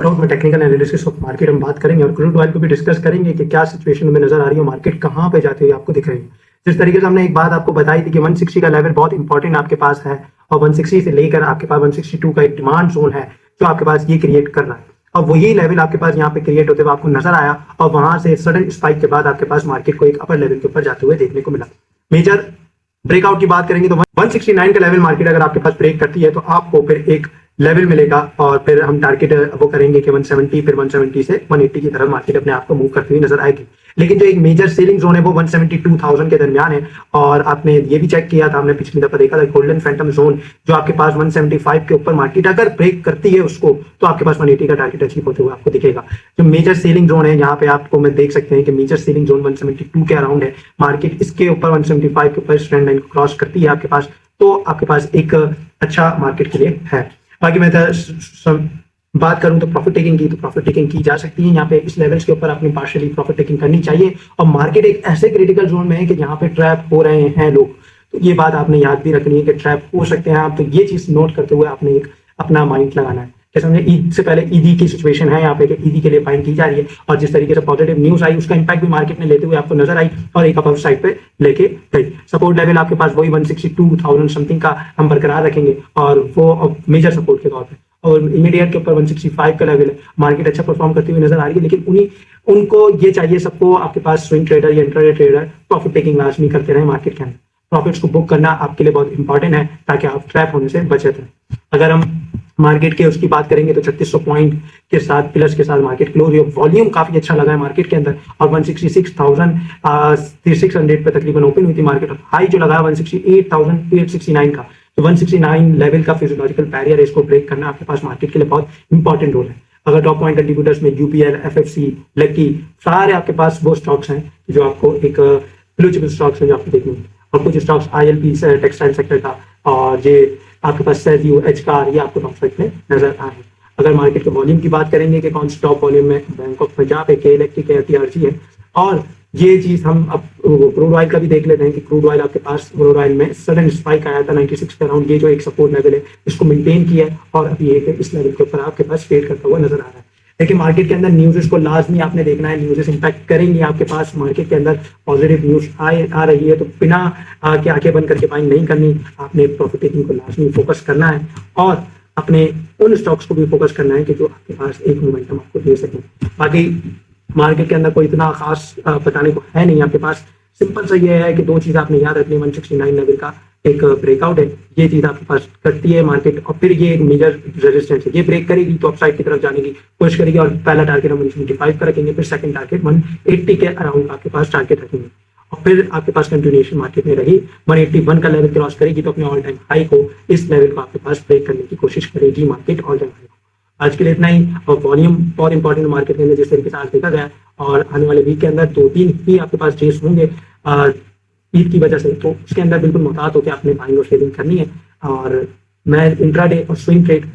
और में technical analysis of market हम बात करेंगे और क्रूड ऑयल को भी डिस्कस करेंगे कि क्या सिचुएशन में नजर आ रही है, मार्केट कहाँ पे जाती हुई आपको दिख रही है। जिस तरीके से हमने एक बात आपको बताई थी कि 160 का लेवल बहुत इंपॉर्टेंट आपके पास है और 160 से लेकर आपके पास 162 का एक डिमांड जोन है जो आपके पास ये क्रिएट कर रहा है और वही लेवल आपके पास यहाँ पे क्रिएट होते हुए आपको नजर आया और वहां से सडन स्पाइक के बाद आपके पास मार्केट को एक अपर लेवल के ऊपर जाते हुए देखने को मिला। मेजर ब्रेकआउट की बात करेंगे तो 169 का लेवल मार्केट अगर आपके पास ब्रेक करती है तो आपको फिर एक लेवल मिलेगा और फिर हम टारगेट वो करेंगे कि 170 फिर 170 से 180 की तरफ मार्केट अपने आप को मूव करती हुई नजर आएगी। लेकिन जो एक मेजर सेलिंग जोन है वो 172,000 के दरमियान है और आपने ये भी चेक किया था, हमने पिछली दफा देखा था गोल्डन फैंटम जोन जो आपके पास 175 के ऊपर मार्केट अगर ब्रेक करती है उसको तो आपके पास 180 का टारगेट अचीव होते हुए आपको दिखेगा। जो मेजर सेलिंग जोन है यहाँ पे आपको मैं देख सकते हैं कि मेजर सेलिंग जोन 172 के अराउंड है, मार्केट इसके ऊपर 175 के ऊपर ट्रेंड लाइन को क्रॉस करती है आपके पास तो आपके पास एक अच्छा मार्केट के लिए है। बाकी मैं बात करूं तो प्रॉफिट टेकिंग की जा सकती है। यहाँ पे इस लेवल्स के ऊपर अपनी पार्शियली प्रॉफिट टेकिंग करनी चाहिए और मार्केट एक ऐसे क्रिटिकल जोन में है कि यहाँ पे ट्रैप हो रहे हैं लोग, तो ये बात आपने याद भी रखनी है कि ट्रैप हो सकते हैं आप, तो ये चीज नोट करते हुए आपने एक अपना माइंड लगाना है। जैसे हमने ईद से पहले ईदी की सिचुएशन है यहाँ पे कि ईदी के लिए बाइंग की जा रही है और जिस तरीके से पॉजिटिव न्यूज आई उसका इंपैक्ट भी मार्केट में लेते हुए आपको नजर आई और एक अपर साइड पे लेके गई। सपोर्ट लेवल आपके पास वही 162,000 समथिंग का हम बरकरार रखेंगे और वो मेजर सपोर्ट के तौर पे और इमीडिएट के ऊपर 165 का लेवल है। मार्केट अच्छा परफॉर्म करती हुई नजर आ रही है लेकिन उनको ये चाहिए सबको आपके पास स्विंग ट्रेडर या इंट्राडे ट्रेडर प्रॉफिट टेकिंग लाजमी करते रहे मार्केट के अंदर। प्रॉफिट्स को बुक करना आपके लिए बहुत इंपॉर्टेंट है ताकि आप ट्रैप होने से बचे रहें। अगर हम मार्केट के उसकी बात करेंगे तो 3600 पॉइंट के साथ पिलर्स के साथ मार्केट क्लोज हुई, वॉल्यूम काफी अच्छा लगा है मार्केट के अंदर और 166,600 पे तकरीबन ओपन हुई थी मार्केट और हाई जो लगा 168,869 का, तो 169 लेवल का फिजियोलॉजिकल बैरियर है, इसको ब्रेक करना आपके पास मार्केट के लिए बहुत इंपॉर्टेंट रोल है। अगर टॉप पॉइंट कंट्रीब्यूटर्स में यूपीएल, एफएफसी, लकी सारे आपके पास वो स्टॉक्स हैं जो आपको एक ब्लू चिप स्टॉक्स हैं जो आपको देखने और कुछ स्टॉक्स आईएलपी से टेक्सटाइल सेक्टर का और ये आपके पास सेल्यू एचकार ये आपको टॉप साइड में नजर आ रहे हैं। अगर मार्केट के वॉल्यूम की बात करेंगे कि कौन सी टॉप वॉल्यूम में बैंक ऑफ पंजाब है, के इलेक्ट्रिक है, टीआरजी है और ये चीज हम अब क्रूड ऑयल का भी देख लेते हैं कि क्रूड ऑयल आपके पास क्रूड ऑयल में सडन स्पाइक आया था 96 के अराउंड, ये जो एक सपोर्ट लेवल है इसको मेंटेन किया है और अभी एक इस लेवल के ऊपर आपके पास ट्रेड करता हुआ नजर आ रहा है। लेकिन मार्केट के अंदर न्यूज़ को लाजमी आपने देखना है, न्यूज़ इंपैक्ट करेंगे आपके पास। मार्केट के अंदर पॉजिटिव न्यूज़ आ रही है तो बिना के आंखें बंद करके बाइंग नहीं करनी, आपने प्रॉफिट टेकिंग को लाजमी फोकस करना है और अपने उन स्टॉक्स को भी फोकस करना है कि जो आपके पास एक मोमेंटम आपको दे सकें। बाकी मार्केट के अंदर कोई इतना खास बताने को है नहीं आपके पास, सिंपल सा ये है कि दो चीज आपने याद रखनी है। 169 लेवल का एक ब्रेकआउट है, ये चीज आपके पास करती है मार्केट और फिर ये एक मेजर रेजिस्टेंस है, ये ब्रेक करेगी तो अपसाइड की तरफ जाने की कोशिश करेगी और पहला टारगेट हम 175 का रखेंगे, फिर सेकंड टारगेट 180 के अराउंड आपके पास टारगेट रखेंगे और फिर आपके पास कंटिन्यूएशन मार्केट में रही 181 का लेवल क्रॉस करेगी तो अपने ऑल टाइम हाई को इस लेवल को आपके पास ब्रेक करने की कोशिश करेगी मार्केट ऑल टाइम हाई। आज के लिए इतना ही और वॉल्यूम बहुत इंपॉर्टेंट मार्केट के अंदर जिस तरीके से आज देखा गया और आने वाले वीक के अंदर 2-3 ही आपके पास डेज होंगे ईद की वजह से, तो उसके अंदर बिल्कुल मुहतात होकर आपने बाइंग और सेलिंग करनी है और मैं इंट्राडे और स्विंग ट्रेड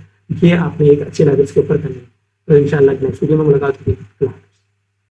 ये आपने एक अच्छे लेवल्स के ऊपर करनी है। तो इंशाल्लाह नेक्स्ट वीडियो में मुलाकात होगी।